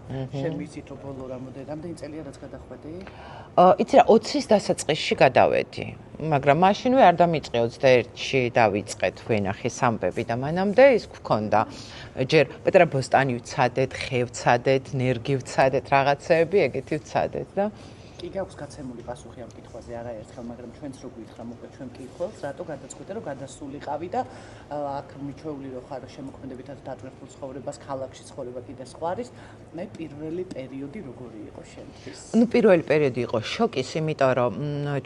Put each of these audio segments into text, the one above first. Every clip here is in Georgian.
შენ ვიცით რომ ბოლო რამდენი წელია რაც გადახვედი? იცი რა 20-ის დასაწყისში გადავედი, მაგრამ მაშინვე არ დამიწყე 21-ში დავიწყეთ ვენახის ამბები და მანამდე ის გქონდა ჯერ პეტრა ბოსტანი ვცადეთ, ხე ვცადეთ, ნერგი ვცადეთ, რაღაცეები ეგეთი ვცადეთ და კი გაქვს გაცემული პასუხი ამ კითხვაზე არაერთხელ, მაგრამ ჩვენც რო გითხრა მოკლედ ჩვენ მკითხველს, რატო გადაწყვიტე რომ გადასულიყავი და აქ მიჩვეული რო ხარ შემოქმედებითად დატვირთულ ცხოვრებას, ქალაქში ცხოვრება კიდე სხვა არის, მე პირველი პერიოდი როგორი იყო შენთვის? ნუ პირველი პერიოდი იყო შოკის, იმიტომ რომ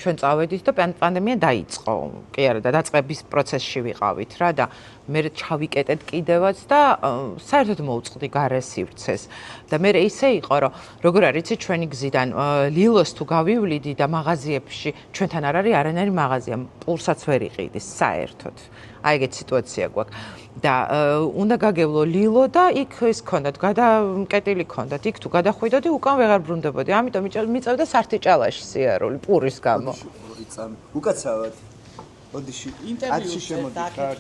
ჩვენ წავედით და პანდემია დაიწყო. კი არა და დაწყების პროცესში ვიყავით რა და მე ჩავიკეტეთ კიდევაც და საერთოდ მოუწყდი გარე სივრცეს და მე ისე იყო რომ როგორ არის იცი ჩვენი გზიდან ლილოს თუ გავივლიდი და მაღაზიებში ჩვენთან არ არის არანაირი მაღაზია პურსაც ვერ იყიდის საერთოდ აი ეგეთი სიტუაცია გვაქვს და უნდა გაგევლო ლილო და იქ ის ქონდათ გადაკეტილი ქონდათ იქ თუ გადახვიდოდი უკან ვეღარ ბრუნდებოდი ამიტომ მიწევდა სართიჭალაში სიარული პურის გამო უკაცრავად ოდიში ინტერვიუში შემოდიხარ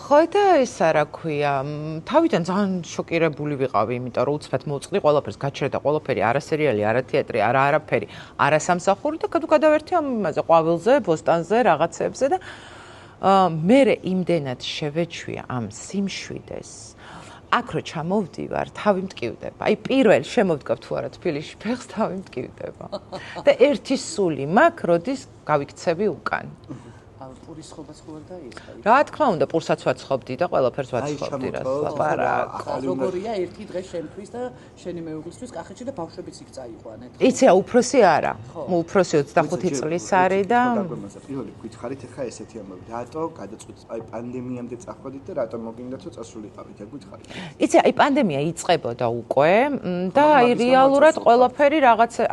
ხო და ეს რა ქვია თავიდან ძალიან შოკირებული ვიყავი იმიტომ რომ უცბად მოვწყდი ყველაფერს გაჩერდა ყველაფერი არა სერიალი არა თეატრი არაფერი არა სამსახური და გადავერთი ამ იმაზე ყვავილზე ბოსტანზე რაღაცებზე და მე იმდენად შევეჩვია ამ სიმშვიდეს აქ რო ჩამოვდივარ თავი მტკივდება აი პირველ შემოვდგავ თუ არა თბილისში ფეხს თავი მტკივდება და ერთი სული მაქვს როდის გავიქცევი უკან პურის ხოვაც ხო არ დაიწყე? რა თქმა უნდა, პურსაც ვაცხობდი და ყველაფერს ვაცხობდი რა ლაპარაკ. როგორია ერთი დღე შენთვის და შენი მეუღლისთვის კახეთში და ბავშვებიც იქ წაიყვანეთ? იცი, უფროსი არა. უფროსი 25 წლის არის და პირველი გითხარით ახლა ესეთი ამბავი. რატო გადაწყვეტ აი პანდემიამდე წახვედით და რატო მოგინდათ რომ წასულიყავით? ეგ გითხარით. იცი, აი პანდემია იწყებოდა უკვე და აი რეალურად ყველაფერი რაღაცა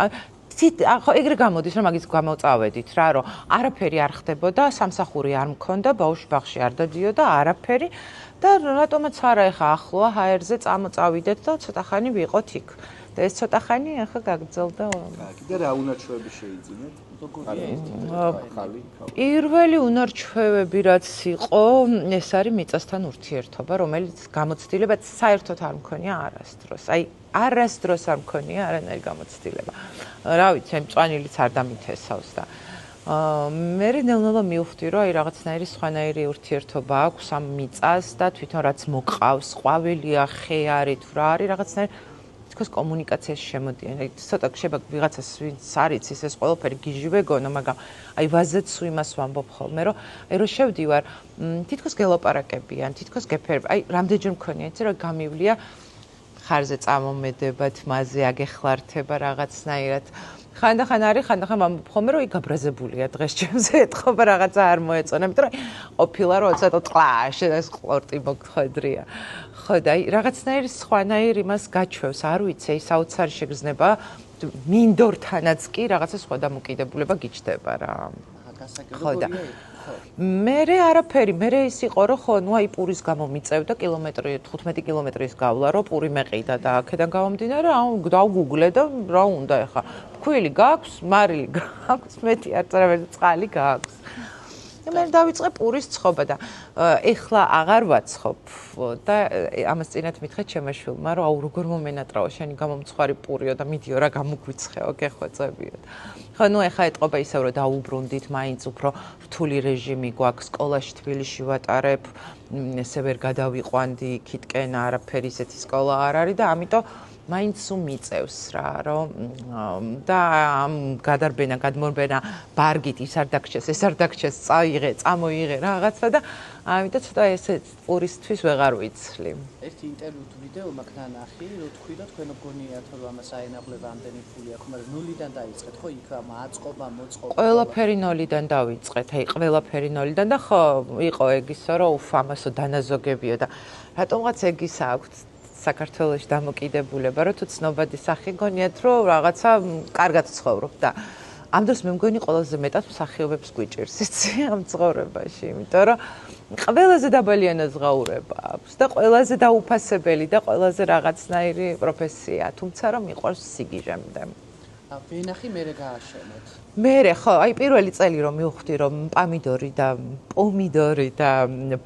ხო ეგრე გამოდის რომ მაგის გამოწავედით რა რომ არაფერი არ ხდებოდა სამსახური არ მქონდა ბავშვი ბაღში არ დადიოდა არაფერი და რატომაც არა ეხა ახლოა ჰაერზე წავიდეთ და ცოტა ხანი ვიყოთ იქ და ეს ცოტა ხანი ახლა გაგრძელდა კარგი და რა უნარჩვევები შეიძინეთ პირველი უნარჩვევები რაც იყო ეს არის მიწასთან ურთიერთობა რომელიც გამოცდილება საერთოდ არ მქონია არასდროს აი არასდროს არ მქონია არანაირი გამოცდილება რა ვიცი მწვანილიც არ დამითესავს და მე ნელ-ნელა მივხვდი რომ აი რაღაცნაირი სხვანაირი ურთიერთობა აქვს ამ მიწას და თვითონ რაც მოყავს ყვავილია ხე არის თუ რა არის რაღაცნაირი თქოს კომუნიკაციაში შემოდიან აი ცოტა შეიძლება ვიღაცას ვინც არის ეს ყველაფერი გიჟივე გონო მაგრამ აი ვაზეც იმას ვამბობ ხოლმე რომ აი რომ შევდივარ თითქოს გელაპარაკებიან თითქოს გეფერებ აი რამდენჯერ მქონია იცი რომ გამივლია ხარზე წამომედებათ მასზე აგეხლართება რაღაცნაირად ხანდახან არის ხანდახან ვამბობ ხოლმე რომ იგაბრაზებულია დღეს ჩემზე ეთქობა რაღაცა არ მოეწონა იმიტომ რომ ყოფილა რომ ცოტა ტყაში ეს ყლორტი მოგხვედრია ხო და აი რაღაცნაირი სხვანაირი იმას გაჩვევს არ ვიცი ის საოცარი შეგრძნება მინდორთანაც კი რაღაცა სხვა დამოკიდებულება გიჩდება რა ხო და მერე არაფერი მერე ის იყო რომ ხო ნუ აი პურის გამო მიწევდა კილომეტრი 15 კილომეტრის გავლა რომ პური მეყიდა და აქედან გამომდინარე დავგუგლე და რა უნდა ეხა ფქვილი გაქვს მარილი გაქვს მეტი არ წერავენ წყალი გაქვს და მე დავიწყე პურის ცხობა და ეხლა აღარ ვაცხობ და ამას წინათ მითხრა ჩემმა შვილმა რომ აუ როგორ მომენატრაო შენი გამომცხვარი პურიო და მიდიო რა გამოგვიცხეო გეხვეწებიო ხო ნუ ეხა ეთყობა ისევ რომ დაუბრუნდით მაინც უფრო რთული რეჟიმი გვაქვს სკოლაში თბილისში ვატარებ ესე ვერ გადავიყვანდი იქითკენ არაფერი ისეთი სკოლა არ არის და ამიტომ მაინც უმიწევს რა რომ და ამ გადარბენა გადმორბენა ბარგით ის არ დაგჭეს ეს არ დაგჭეს წამოიღე რაღაცა და ამიტომ ცოტა ესე პურისთვის ვეღარ ვიცლი ერთი ინტერვიუ თუ ვიდეო მაქვს ნანახი რომ თქვი რომ თქვენ მგონიათ რომ ამას აენაბლება ამდენი ფული აქვს მაგრამ ნულიდან დაიწყეთ ხო იქ აწყობა მოწყობა ყველაფერი ნულიდან დავიწყეთ აი ყველაფერი ნულიდან და ხო იყო ეგ ისო რომ უფ ამასო დანაზოგებიო და რატომღაც ეგ ის აქვს საქართველოში დამოკიდებულება რომ თუ ცნობადი სახე გონიათ რომ რაღაცა კარგად ცხოვრობ და ამ დროს მე მგონი ყველაზე მეტად მსახიობებს გვიჭირს იცი ამ ცხოვრებაში იმიტომ რომ ყველაზე დაბალი ანაზღაურება აქვს და ყველაზე დაუფასებელი და ყველაზე რაღაცნაირი პროფესია თუმცა რომ მიყვარს სიგიჟემდე ვენახი მერე გააშენეთ. მერე ხო, აი პირველი წელი რომ მივხვდი რომ პამიდორი და პომიდორი და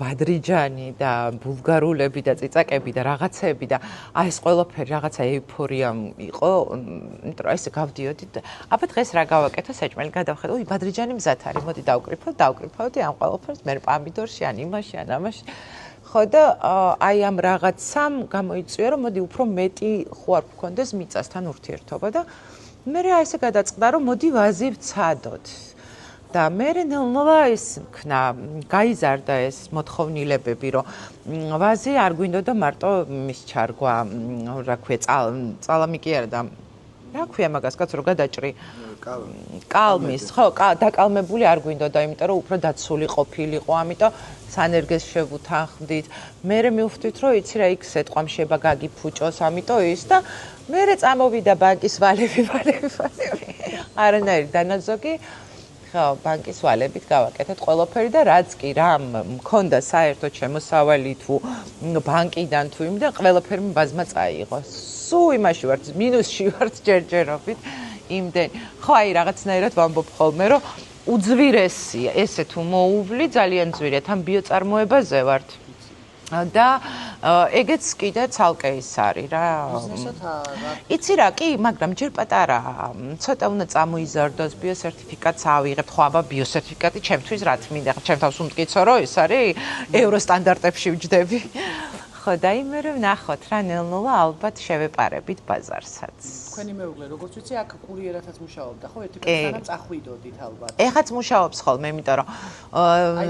ბადრიჯანი და ბულგარულები და წიწაკები და რაღაცები და აი ეს ყველაფერი რაღაცა ეიფორია იყო, იმიტომ რომ ესე გავდიოდი და აბა დღეს რა გავაკეთო, საჭმელი გადავხედე, უი ბადრიჯანი მზად არის, მოდი დავკრიფავდი ამ ყველაფერს, მე პამიდორში ან იმაში ან ამაში. ხო და აი ამ რაღაცამ გამოიწვია რომ მოდი უფრო მეტი ხო არ გქონდეს მიწასთან ურთიერთობა და მე რა ესე გადაწყდა რომ მოდი ვაზი ვცადოთ და მე ნელ-ნელა ის მქნა გაიზარდა ეს მოთხოვნილებები რომ ვაზი არ გვინდოდა მარტო მის ჩარგვა რა ქვია წალამი კი არა და რა ქვია მაგას კაცო რომ გადაჭრი კალმის ხო დაკალმებული არ გვინდოდა იმიტომ რომ უფრო დაცული ყოფილიყო ამიტომ სანერგეს შევუთანხმდით მე მივხვდით რომ იცი რა იქ სეტყვამ შეება გაგიფუჭოს ამიტომ ის და მე წამოვიდა ბანკის ვალები არანაირი დანაზოგი ხო ბანკის ვალებით გავაკეთეთ ყველაფერი და რაც კი რამ მქონდა საერთოდ შემოსავალი თუ ბანკიდან თუ იმდა ყველაფერი ბაზმა წაიღო სუ იმაში ვართ მინუსში ვართ ჯერჯერობით იმდენ ხო აი რაღაცნაირად ვამბობ ხოლმე რომ უძვირესია ესე თუ მოუვლი ძალიან ძვირია თან ბიოწარმოებაზე ვართ და ეგეც კიდე ცალკე ის არის რა იცი რა კი მაგრამ ჯერ პატარაა ცოტა უნდა წამოიზარდოს ბიოსერტიფიკატს ავიღებთ ხო აბა ბიოსერტიფიკატი ჩემთვის რა თმინდა ჩემ თავს უმტკიცო რომ ეს არის ევრო სტანდარტებში ვჯდები ხო და იმე რომ ნახოთ რა ნელ-ნელა ალბათ შევეპარებით ბაზარსაც თქვენი მეუღლე როგორც ვიცი აქ კურიერათაც მუშაობდა ხო ერთი პერსონა წახვიდოდით ალბათ ეხაც მუშაობს ხოლმე იმიტომ რომ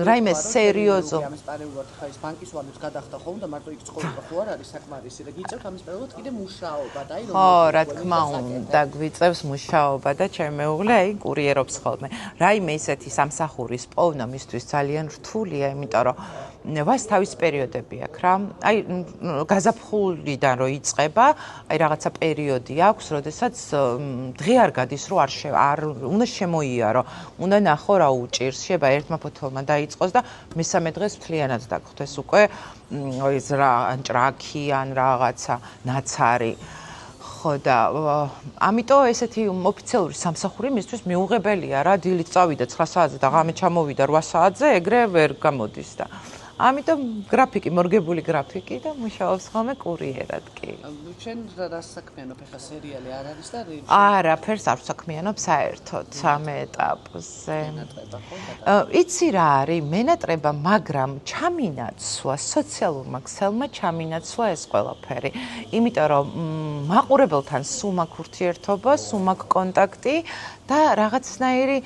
რაიმე სერიოზო ამის პარალელურად ხა ის ბანკის ვალებს გადახდა ხოლმე და მარტო იქ ცხოვრება ხო არ არის საკმარისი და გიწევთ ამის პარალელურად კიდე მუშაობა და აი რომ ხო რა თქმა უნდა გვიწევს მუშაობა და ჩემი მეუღლე აი კურიერობს ხოლმე რაიმე ისეთი სამსახურის პოვნა მისთვის ძალიან რთულია იმიტომ რომ ვას თავის პერიოდები აქვს რა აი გაზაფხულიდან რო იწყება აი რაღაცა პერიოდი აქვს როდესაც დღე არ გადის რომ არ უნდა შემოიარო უნდა ნახო რა უჭირს შეიძლება ერთმა ფოთოლმა დაიწყოს და მესამე დღეს მთლიანად დაგხვდეს უკვე ის რა ან ჭრაქი ან რაღაცა ნაცარი ხო და ამიტომ ესეთი ოფიციალური სამსახური მისთვის მიუღებელია რა დილით წავიდა 9 საათზე და ღამე ჩამოვიდა 8 საათზე ეგრე ვერ გამოდის და ამიტომ გრაფიკი მორგებული გრაფიკი და მუშაობს ხოლმე კურიერად კი. ჩვენ რა საქმიანობ ახლა სერიალი არ არის და არაფერს არ საქმიანობ საერთოდ ამ ეტაპზე. იცი რა არის მენატრება, მაგრამ ჩამინაცვა სოციალურმა ქსელმა ჩამინაცვა ეს ყველაფერი. იმიტომ რომ მაყურებელთან სულ მაქვს ურთიერთობა, სულ მაქვს კონტაქტი და რაღაცნაირი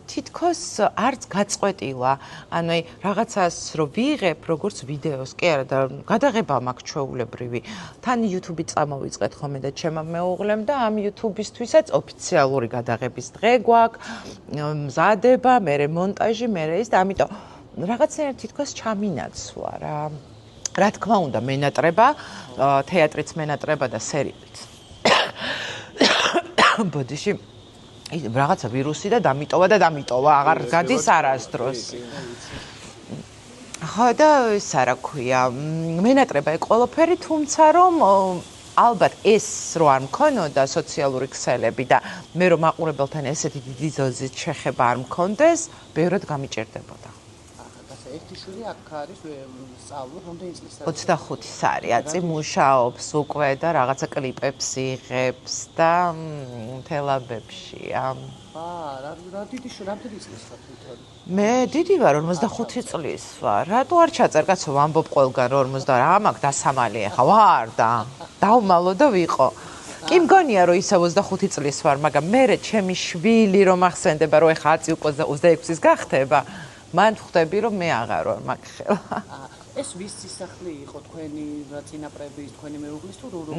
თითქოს არც გაწყვეტილა. ანუ აი რაღაცას რო ვიღებ, როგორც ვიდეოს, კი არა და გადაღება მაქვს ჩვეულებრივი. თან YouTube-ი წამოვიწყეთ ხოლმე და ჩემმა მეუღლემ და ამ YouTube-ისთვისაც ოფიციალური გადაღების დღე გვაქვს, მზადება, მერე მონტაჟი, მერე ის და ამიტომ რაღაცნაირად თითქოს ჩამინაცვლა რა. რა თქმა უნდა, მენატრება, თეატრიც მენატრება და სერიალიც. ბოდიში რაღაცა ვირუსი და დამიტოვა, აღარ გადის არასდროს. ხო და ის რა ქვია, მენატრება ეგ ყველაფერი, თუმცა რომ ალბათ ეს რო არ მქონოდა სოციალური ქსელები და მე რომ მაყურებელთან ესეთი დიდი დოზით შეხება არ მქონდეს, ბევრად გამიჭირდებოდა. ერთი შვილი აქ არის სწავლობს რამდენი წლის 25-ის არის, აწი მუშაობს უკვე და რაღაცა კლიპებს იღებს და თელაბებშია. რა დიდი რამდენი წლის ხარ თვითონ? მე დიდი ვარ 45 წლის ვარ. რატო არ ჩაწერ კაცო ვამბობ ყველგან რომ 50 რა მაქვს დასამალი ახლა ვარ და დავმალო და ვიყო. კი მგონია რომ ისე 25 წლის ვარ, მაგრამ მე ჩემი შვილი რომ ახსენდება რომ ეხა აწი უკვე 26-ის გახდება. მან ხვდები რომ მე აღარ ვარ მაგ ხელა. ეს ვის სახლი იყო თქვენი წინაპრების, თქვენი მეუღლის თუ როგორ?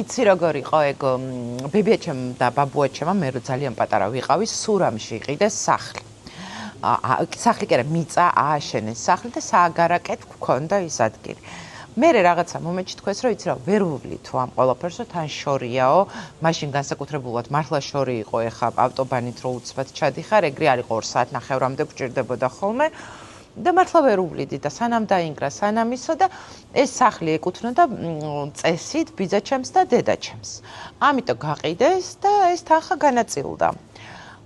იცი როგორ იყო ეგ ბებიაჩემ და ბაბუაჩემმა მე რო ძალიან პატარა ვიყავი, სურამში იყიდეს სახლი. სახლი კი არა, მიწა ააშენეს სახლი და სააგარაკეთ გქონდა ის ადგილი. მე რაღაცა მომენტში თქვეს რომ იცი რა ვერ ვუვლი თუ ამ ყველაფერსო თან შორიაო, მაშინ განსაკუთრებულად მართლა შორი იყო ეხა ავტობანით რო უცბად ჩადიხარ, ეგრე არ იყო 2 საათ ნახევრამდე გვჭირდებოდა ხოლმე. და მართლა ვერ უვლიდი და სანამ დაინგრა, სანამ ისო და ეს სახლი ეკუთვნოდა წესით ბიძაჩემს და დედაჩემს. ამიტომ გაყიდეს და ეს თანხა განაწილდა.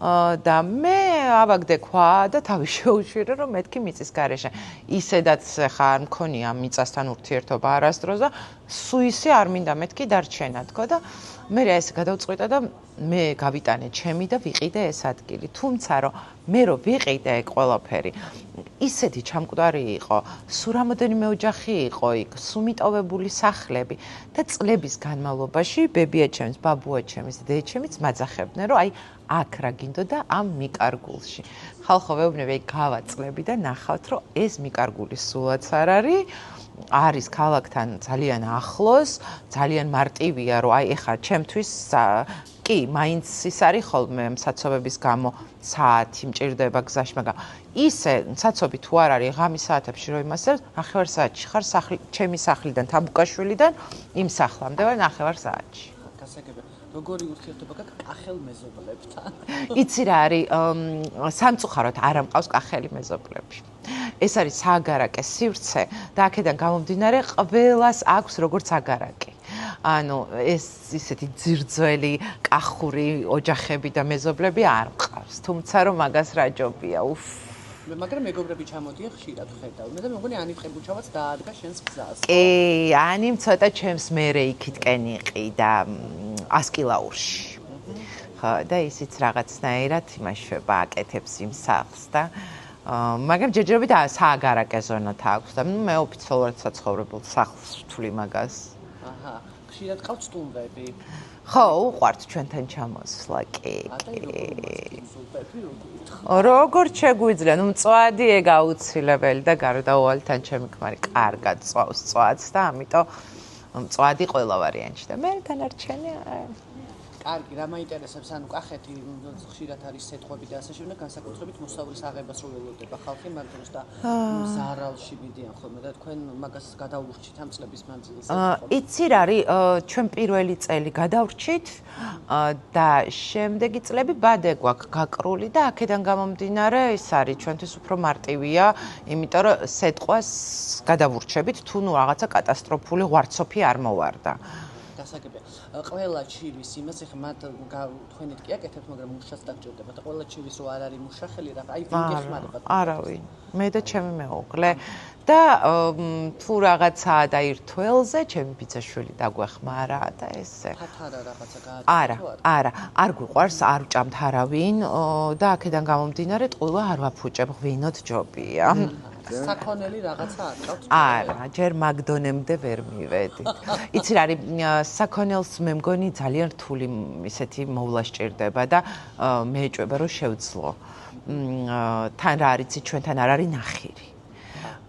და მე ავაგდე ქვა და თავი შეუშვირე რომ მეთქი მიწის გარეშე. ისედაც ხა არ მქონია მიწასთან ურთიერთობა არასდროს და სუისი არ მინდა მეთქი დარჩენა თქო და მე ეს გადავწყვიტა და მე გავიტანე ჩემი და ვიყიდე ეს ადგილი. თუმცა რომ მე რო ვიყიდე ეგ ყველაფერი ისეთი ჩამკვდარი იყო, სულ რამოდენიმე ოჯახი იყო იქ, სუმიტოვებული სახლები და წლების განმავლობაში ბებიაჩემს, ბაბუაჩემს, დედაჩემიც მაძახებდნენ, რომ აი აქ რა გინდოდა ამ მიკარგულში. ხალხო ვეუბნები, აი გავაწლები და ნახავთ, რომ ეს მიკარგული სულაც არ არის ქალაქთან ძალიან ახლოს, ძალიან მარტივია, რომ აი ეხლა ჩემთვის კი, მაინც ის არის ხოლმე საცობების გამო საათი მჭირდება გზაში, მაგრამ ისე საცობი თუ არ არის ღამის საათებში რომ იმასე 9 საათში ხარ ჩემი სახლიდან თაბუკაშვილიდან იმ სახლამდე ვარ 9 საათში. გასაგებია. როგორი ურთიერთობა გაქვს კახელ მეზობლებთან? იცი რა არის, სამწუხაროდ არ ამყავს კახელი მეზობლები. ეს არის სააგარაკე სივრცე და აქედან გამომდინარე ყველას აქვს როგორც აგარაკი. ანუ ეს ისეთი ძირძველი კახური ოჯახები და მეზობლები არ მყავს. თუმცა რომ მაგას რა ჯობია, უფ. მაგრამ მეგობრები ჩამოდიან ხშირად ხედავ. მე და მეგონი ანი ყებუჩავაც დაადგა შენს გზას. კი, ანიმ ცოტა ჩემს მერე იქითკენ იყიდა ასკილაურში. ხო, და ისიც რაღაცნაირად იმაშვება, აკეთებს იმ სახლს და მაგრამ ჯერჯერობით სააგარაკე ზონათ აქვს და მე ოფიციალურად საცხოვრებელ სახლს ვთვლი მაგას. აჰა, ხშირად ყავთ სტუმრები. ხო, უყვართ ჩვენთან ჩამოსვლა, კი. როგორც შეგვიძლია, ნუ მწვადი ეგ აუცილებელი და გარდაუვალთან ჩემი ქმარი კარგად წვავს წვადს და ამიტომ მწვადი ყველა ვარიანტში და მე დანარჩენი კარგი, რა მაინტერესებს, ანუ კახეთი ხშირად არის სეტყვები და ასე შემდეგ, განსაკუთრებით მოსავლის აღებას რო ველოდება ხალხი, მაგრამ და ზარალში მიდიან ხოლმე და თქვენ მაგას გადაურჩით ამ წლების მანძილზე. იცი რა არის, ჩვენ პირველი წელი გადავრჩით და შემდეგი წლები ბადე გვაქვს გაკრული და აქედან გამომდინარე ის არის ჩვენთვის უფრო მარტივია, იმიტომ რომ სეტყვას გადავურჩებით, თუ ნუ რაღაცა კატასტროფული ღვარცოფი არ მოვარდა. გასაგებია. ყველა ჩივის იმას ეხლა მათ თქვენით კი აკეთებთ, მაგრამ მუშას დაგჭირდება და ყველა ჩივის რო არ არის მუშახელი რა, აი ვინ გეხმარებათ? არავინ. მე და ჩემი მეუღლე და თუ რაღაცაა და ერთველზე ჩემი ბიძაშვილი დაგვეხმარა და ესე. ფათარა რაღაცა გააკეთეთ? არა, არ გვიყვარს, არ ვჭამთ არავინ და აქედან გამომდინარე ტყუილა არ ვაფუჭებ, ღვინოთ ჯობია. საქონელი რაღაცა არ გაქვთ? არა, ჯერ მაგდონემდე ვერ მივედი. იცი რა არის, საქონელს მე მგონი ძალიან რთული ისეთი მოვლა სჭირდება და მე ეჭვება რომ შევძლო. თან რა არის, ჩვენთან არ არის ნახირი.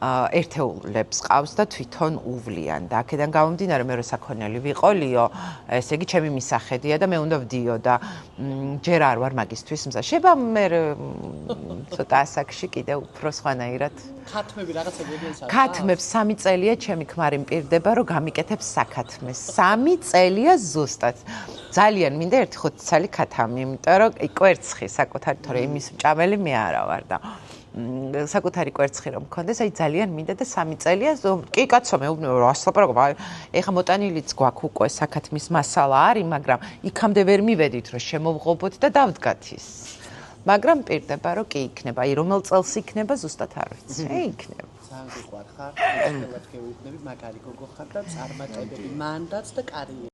ერთეულებს ყავს და თვითონ უვლიან და აქედან გამომდინარე მე რო საქონელი ვიყოლიო, ესე იგი ჩემი მისახედია და მე უნდა ვდიო და ჯერ არ ვარ მაგისთვის მზა. შება მე ცოტა ასაკში კიდე უფრო სხვანაირად. ქათმები რაღაცა გეგმის არის? ქათმებს 3 წელია ჩემი ქმარი მპირდება რომ გამიკეთებს საქათმეს. 3 წელია ზუსტად. ძალიან მინდა 1-5 ცალი ქათამი, იმიტომ რომ კვერცხი საკუთარი თორე იმის მჭამელი მე არა ვარ და საკუთარი კვერცხი რომ მქონდეს, აი ძალიან მინდა და 3 წელია. კი კაცო, მეუბნები რომ ასლაპარაკობ, ეხა მოტანილიც გვაქვს უკვე საქათმის მასალა არის, მაგრამ იქამდე ვერ მივედით რომ შემოვღობოთ და დავდგათ ის. მაგრამ მპირდება რომ კი იქნება, აი რომელ წელს იქნება ზუსტად არ ვიცი. იქნება. ძალიან გიყვარხარ, ყველად გეუბნები, მაგარი გოგო ხარ და წარმატებები მანდაც და კარიერა